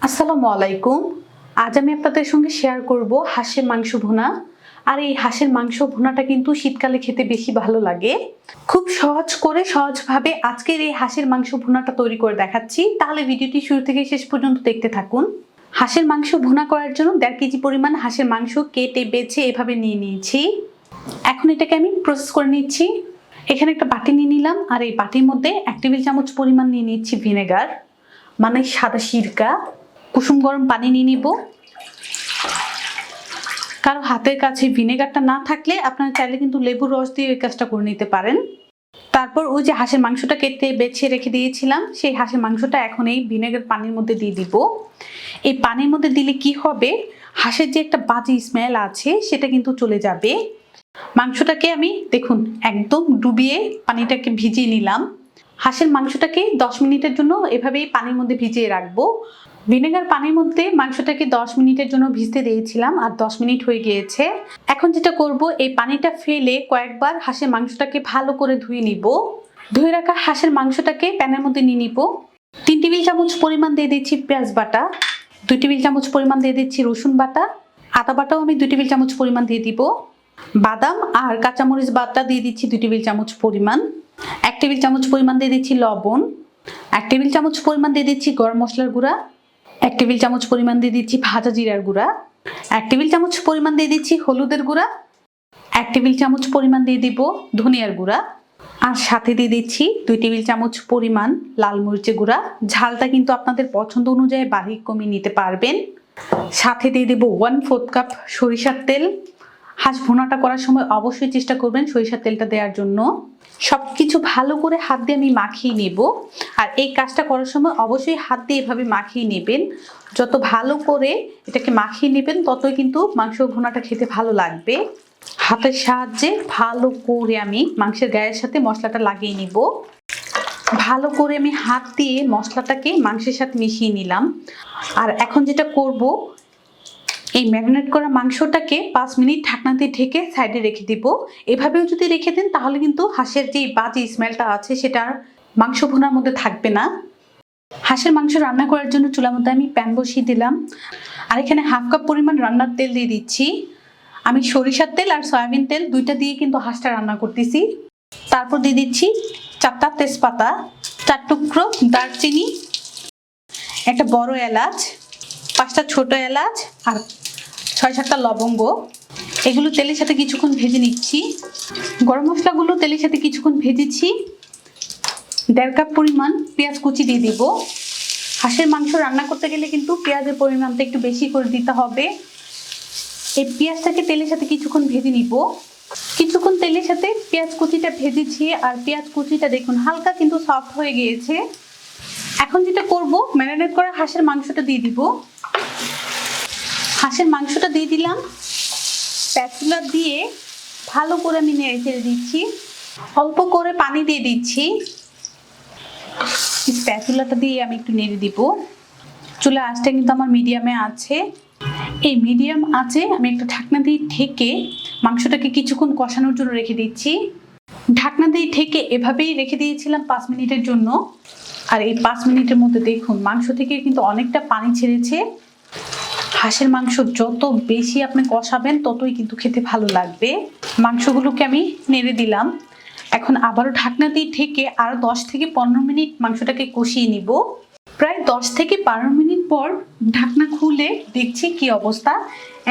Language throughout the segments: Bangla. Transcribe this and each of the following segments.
আসসালামু আলাইকুম। আজ আমি আপনাদের সঙ্গে শেয়ার করব হাঁসের মাংস ভুনা। আর এই হাঁসের মাংস ভুনাটা কিন্তু শীতকালে খেতে বেশি ভালো লাগে। খুব সহজভাবে আজকের এই হাঁসের মাংস ভুনাটা তৈরি করে দেখাচ্ছি, তাহলে ভিডিওটি শুরু থেকে শেষ পর্যন্ত দেখতে থাকুন। হাঁসের মাংস ভুনা করার জন্য 1.5 কেজি পরিমাণ হাঁসের মাংস কেটে বেছে এভাবে নিয়ে নিয়েছি। এখন এটাকে আমি প্রসেস করে নিচ্ছি। এখানে একটা বাটি নিয়ে নিলাম, আর এই বাটির মধ্যে 1 টেবিল চামচ পরিমাণ নিয়ে নিচ্ছি ভিনেগার, মানে সাদা সিরকা। কুসুম গরম পানি নিয়ে নিব। কারো হাতের কাছে ভিনেগারটা না থাকলে আপনারা চাইলে কিন্তু লেবুর রস দিয়ে এই কাজটা করে নিতে পারেন। তারপর ওই যে হাঁসের মাংসটা কেটে বেছে রেখে দিয়েছিলাম, সেই হাঁসের মাংসটা এখন এই ভিনেগার পানির মধ্যে দিয়ে দিব। এই পানির মধ্যে দিলে কি হবে, হাঁসের যে একটা বাজে স্মেল আছে সেটা কিন্তু চলে যাবে। মাংসটাকে আমি দেখুন একদম ডুবিয়ে পানিটাকে ভিজিয়ে নিলাম। হাঁসের মাংসটাকে 10 মিনিটের জন্য এভাবেই পানির মধ্যে ভিজিয়ে রাখবো। ভিনেগার পানির মধ্যে মাংসটাকে 10 মিনিটের জন্য ভিজতে দিয়েছিলাম, আর 10 মিনিট হয়ে গিয়েছে। এখন যেটা করব, এই পানিটা ফেলে কয়েকবার হাঁসের মাংসটাকে ভালো করে ধুয়ে নিব। ধুয়ে রাখা হাঁসের মাংসটাকে প্যানের মধ্যে নিয়ে নিব। 3 টেবিল চামচ পরিমাণ দিয়ে দিচ্ছি পেঁয়াজ বাটা, 2 টেবিল চামচ পরিমাণ দিয়ে দিচ্ছি রসুন বাটা, আদা বাটাও আমি 2 টেবিল চামচ পরিমাণ দিয়ে দিব। বাদাম আর কাঁচামরিচ বাটা দিয়ে দিচ্ছি 2 টেবিল চামচ পরিমাণ। 1 টেবিল চামচ পরিমাণ দিয়ে দিচ্ছি লবণ। 1 টেবিল চামচ পরিমাণ দিয়ে দিচ্ছি গরম মশলার গুঁড়া। 1 টেবিল চামচ পরিমাণ দিয়ে দিচ্ছি ভাজা জিরার গুঁড়া। 1 টেবিল চামচ পরিমাণ দিয়ে দিচ্ছি হলুদের গুঁড়া। 1 টেবিল চামচ পরিমাণ দিয়ে দিব ধনিয়ার গুঁড়া। আর সাথে দিয়ে দিচ্ছি 2 টেবিল চামচ পরিমাণ লাল মরিচের গুঁড়া। ঝালটা কিন্তু আপনাদের পছন্দ অনুযায়ী বাড়িয়ে কমিয়ে নিতে পারবেন। সাথে দিয়ে দেব 1/4 কাপ সরিষার তেল। হাঁস ভুনাটা করার সময় অবশ্যই চেষ্টা করবেন সরিষার তেলটা দেওয়ার জন্য। সবকিছু ভালো করে হাত দিয়ে আমি মাখিয়ে নেব। আর এই কাজটা করার সময় অবশ্যই হাত দিয়ে এভাবে মাখিয়ে নেবেন। যত ভালো করে এটাকে মাখিয়ে নেবেন ততই কিন্তু মাংস ভুনাটা খেতে ভালো লাগবে। হাতের সাহায্যে ভালো করে আমি মাংসের গায়ের সাথে মশলাটা লাগিয়ে নিব। ভালো করে আমি হাত দিয়ে মশলাটাকে মাংসের সাথে মিশিয়ে নিলাম। আর এখন যেটা করব, এই ম্যারিনেট করা মাংসটাকে 5 মিনিট ঢাকনা দিয়ে ঢেকে সাইডে রেখে দিব। এভাবেও যদি রেখে দেন তাহলে কিন্তু হাঁসের যে বাজে স্মেলটা আছে সেটা মাংস ভুনার মধ্যে থাকবে না। হাঁসের মাংস রান্না করার জন্য চুলার মধ্যে আমি প্যান বসিয়ে দিলাম। আর এখানে 1/2 কাপ পরিমাণ রান্নার তেল দিয়ে দিচ্ছি। আমি সরিষার তেল আর সয়াবিন তেল দুইটা দিয়ে কিন্তু হাঁসটা রান্না করতেছি। তারপর দিয়ে দিচ্ছি 4টা তেজপাতা, 4 টুকরো দারচিনি, একটা বড় এলাচ, 5টা ছোট এলাচ আর 6-7টা লবঙ্গ। এগুলো তেলের সাথে কিছুক্ষণ ভেজে নিচ্ছি। গরম মশলাগুলো তেলের সাথে কিছুক্ষণ ভেজেছি। 1.5 কাপ পরিমাণ পেঁয়াজ কুচি দিয়ে দিব। হাঁসের মাংস রান্না করতে গেলে কিন্তু পেঁয়াজের পরিমাণটা একটু বেশি করে দিতে হবে। এই পেঁয়াজটাকে তেলের সাথে কিছুক্ষণ ভেজে নিব। কিছুক্ষণ তেলের সাথে পেঁয়াজ কুচিটা ভেজেছি, আর পেঁয়াজ কুচিটা দেখুন হালকা কিন্তু সফট হয়ে গিয়েছে। এখন যেটা করব, ম্যারিনেট করা হাঁসের মাংসটা দিয়ে দিব। হাঁসের মাংসটা দিয়ে দিলাম। স্প্যাচুলা দিয়ে ভালো করে আমি নেড়ে চেড়ে দিচ্ছি। অল্প করে পানি দিয়ে দিচ্ছি। স্প্যাচুলাটা দিয়ে আমি একটু নেড়ে দিব। চুলা আঁচটা কিন্তু আমার মিডিয়ামে আছে। এই মিডিয়াম আঁচে আমি একটা ঢাকনা দিয়ে ঢেকে মাংসটাকে কিছুক্ষণ কষানোর জন্য রেখে দিচ্ছি। ঢাকনা দিয়ে ঢেকে এভাবেই রেখে দিয়েছিলাম 5 মিনিটের জন্য। আর এই 5 মিনিটের মধ্যে দেখুন মাংস থেকে কিন্তু অনেকটা পানি ছেড়েছে। হাঁসের মাংস যত বেশি আপনি কষাবেন ততই কিন্তু খেতে ভালো লাগবে। মাংসগুলোকে আমি নেড়ে দিলাম। এখন আবারও ঢাকনা দিয়ে ঢেকে আরো 10 থেকে 15 মিনিট মাংসটাকে কষিয়ে নিব। প্রায় 10 থেকে 12 মিনিট পর ঢাকনা খুলে দেখছি কি অবস্থা।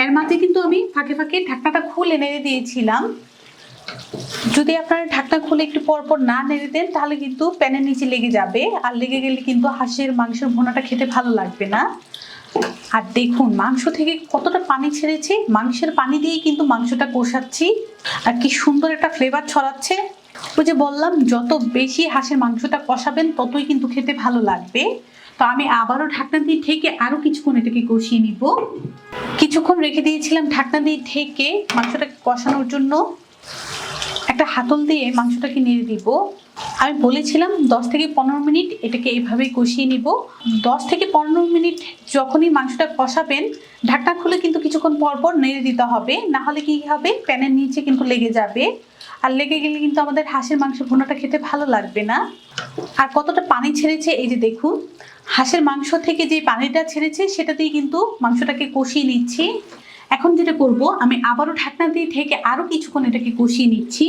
এর মাঝে কিন্তু আমি ফাঁকে ফাঁকে ঢাকনাটা খুলে নেড়ে দিয়েছিলাম। যদি আপনারা ঢাকনা খুলে একটু পর পর না নেড়ে দেন তাহলে কিন্তু প্যানের নিচে লেগে যাবে, আর লেগে গেলে কিন্তু হাঁসের মাংসের ভুনাটা খেতে ভালো লাগবে না। আর দেখুন মাংস থেকে কতটা পানি ছেড়েছে। মাংসের পানি দিয়ে কিন্তু মাংসটা কষাচ্ছি, আর কি সুন্দর একটা ফ্লেভার ছড়াচ্ছে। ওই যে বললাম যত বেশি হাঁসের মাংসটা কষাবেন ততই কিন্তু খেতে ভালো লাগবে। তো আমি আবারও ঢাকনা দিয়ে ঢেকে আরো কিছুক্ষণ এটাকে কষিয়ে নিব। কিছুক্ষণ রেখে দিয়েছিলাম ঢাকনা দিয়ে ঢেকে মাংসটাকে কষানোর জন্য। একটা হাতল দিয়ে মাংসটাকে নেড়ে দিব। আমি বলেছিলাম 10 থেকে 15 মিনিট এটাকে এইভাবেই কষিয়ে নিব। 10 থেকে 15 মিনিট যখনই মাংসটা কষাবেন ঢাকনা খুলে কিন্তু কিছুক্ষণ পর পর নেড়ে দিতে হবে, না হলে কি হবে প্যানের নিচে কিন্তু লেগে যাবে। আর লেগে গেলে কিন্তু আমাদের হাঁসের মাংস ভুনাটা খেতে ভালো লাগবে না। আর কতটা পানি ছেড়েছে এই যে দেখুন, হাঁসের মাংস থেকে যে পানিটা ছেড়েছে সেটা দিয়ে কিন্তু মাংসটাকে কষিয়ে নিচ্ছি। এখন যেটা করব, আমি আবারও ঢাকনা দিয়ে ঢেকে আরো কিছুক্ষণ এটাকে কষিয়ে নিচ্ছি।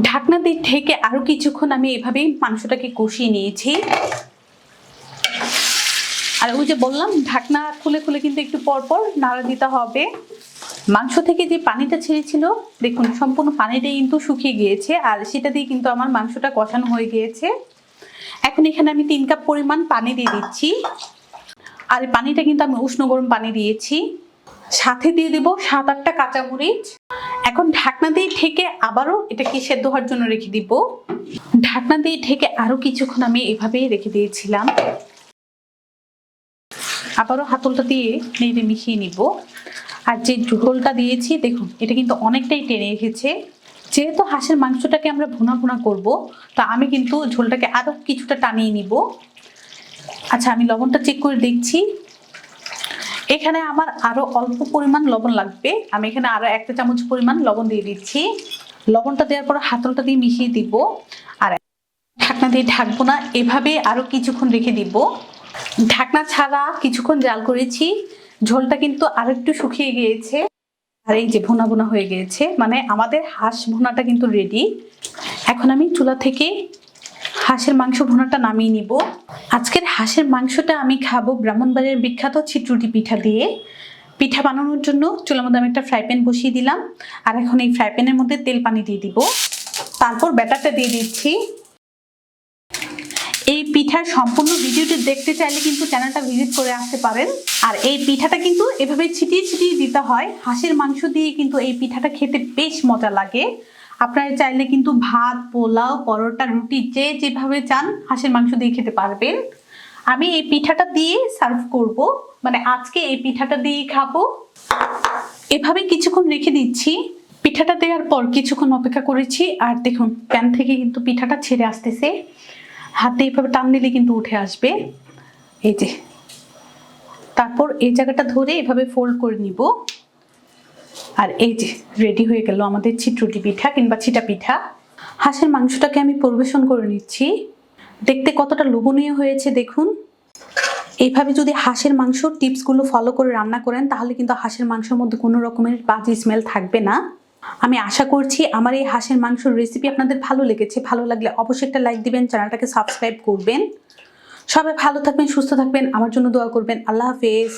ঢাকনা দিয়ে ঢেকে আরো কিছুক্ষণ আমি এভাবেই মাংসটাকে কষিয়ে নিয়েছি। আর ওই যে বললাম, ঢাকনা খুলে খুলে কিন্তু একটু পর পর নাড়া দিতে হবে। মাংস থেকে যে পানিটা ছেড়েছিল দেখুন, সম্পূর্ণ পানিটা কিন্তু শুকিয়ে গিয়েছে, আর সেটা দিয়ে কিন্তু আমার মাংসটা কষানো হয়ে গিয়েছে। এখন এখানে আমি 3 কাপ পরিমাণ পানি দিয়ে দিচ্ছি। আর এই পানিটা কিন্তু আমি উষ্ণ গরম পানি দিয়েছি। সাথে দিয়ে দেব 7-8টা কাঁচামরিচ। এখন ঢাকনা দিয়ে ঢেকে আবারও এটাকে সেদ্ধ হওয়ার জন্য রেখে দিব। ঢাকনা দিয়ে ঢেকে আরো কিছুক্ষণ আমি এভাবেই রেখে দিয়েছিলাম। আবারও হাতলটা দিয়ে নেড়ে মিশিয়ে নিব। আর যে ঝোলটা দিয়েছি দেখুন, এটা কিন্তু অনেকটাই টেনে এসেছে। যেহেতু হাঁসের মাংসটাকে আমরা ভুনা ভুনা করব, তা আমি কিন্তু ঝোলটাকে আরো কিছুটা টানিয়ে নিব। আচ্ছা, আমি লবণটা চেক করে দেখছি। এখানে আমার আরো অল্প পরিমাণ লবণ লাগবে। আমি এখানে আরো 1 চামচ পরিমাণ লবণ দিয়ে দিচ্ছি। লবণটা দেওয়ার পর হাতলটা দিয়ে মিশিয়ে দিব। আর ঢাকনা দিয়ে ঢাকবো না, এভাবে আরো কিছুক্ষণ রেখে দিব। ঢাকনা ছাড়া কিছুক্ষণ জাল করেছি, ঝোলটা কিন্তু আরো একটু শুকিয়ে গিয়েছে। আর এই যে ভুনা ভুনা হয়ে গিয়েছে, মানে আমাদের হাঁস ভুনাটা কিন্তু রেডি। এখন আমি চুলা থেকে হাঁসের মাংস ভুনাটা নামিয়ে নিব। আজকের হাঁসের মাংসটা আমি খাবো ব্রাহ্মণবাড়িয়ার বিখ্যাত ছিটরুটি পিঠা দিয়ে। পিঠা বানানোর জন্য চুলার মধ্যে আমি একটা ফ্রাই প্যান বসিয়ে দিলাম। আর এখন এই ফ্রাই প্যানের মধ্যে তেল পানি দিয়ে দিব। তারপর ব্যাটারটা দিয়ে দিচ্ছি। এই পিঠার সম্পূর্ণ ভিডিওটি দেখতে চাইলে কিন্তু চ্যানেলটা ভিজিট করে আসতে পারেন। আর এই পিঠাটা কিন্তু এভাবে ছিটিয়ে ছিটিয়ে দিতে হয়। হাঁসের মাংস দিয়ে কিন্তু এই পিঠাটা খেতে বেশ মজা লাগে। আপনারা চাইলে কিন্তু ভাত, পোলাও, পরোটা, রুটি যে যেভাবে চান হাঁসের মাংস দিয়ে খেতে পারবেন। আমি এই পিঠাটা দিয়ে সার্ভ করব, মানে আজকে এই পিঠাটা দিয়ে খাবো। এভাবে কিছুক্ষণ রেখে দিচ্ছি। পিঠাটা দেওয়ার পর কিছুক্ষণ অপেক্ষা করেছি, আর দেখুন প্যান থেকে কিন্তু পিঠাটা ছেড়ে আসতেছে। হাতে এইভাবে টান দিলে কিন্তু উঠে আসবে, এই যে। তারপর এই জায়গাটা ধরে এভাবে ফোল্ড করে নিব। আর এই যে রেডি হয়ে গেল আমাদের ছিটরুটি পিঠা কিংবা ছিটা পিঠা। হাঁসের মাংসটাকে আমি পরিবেশন করে নিচ্ছি। দেখতে কতটা লোভনীয় হয়েছে দেখুন। এইভাবে যদি হাঁসের মাংস টিপসগুলো ফলো করে রান্না করেন, তাহলে কিন্তু হাঁসের মাংসের মধ্যে কোনো রকমের বাজে স্মেল থাকবে না। আমি আশা করছি আমার এই হাঁসের মাংসের রেসিপি আপনাদের ভালো লেগেছে। ভালো লাগলে অবশ্যই একটা লাইক দিবেন, চ্যানেলটাকে সাবস্ক্রাইব করবেন। সবাই ভালো থাকবেন, সুস্থ থাকবেন, আমার জন্য দোয়া করবেন। আল্লাহ হাফেজ।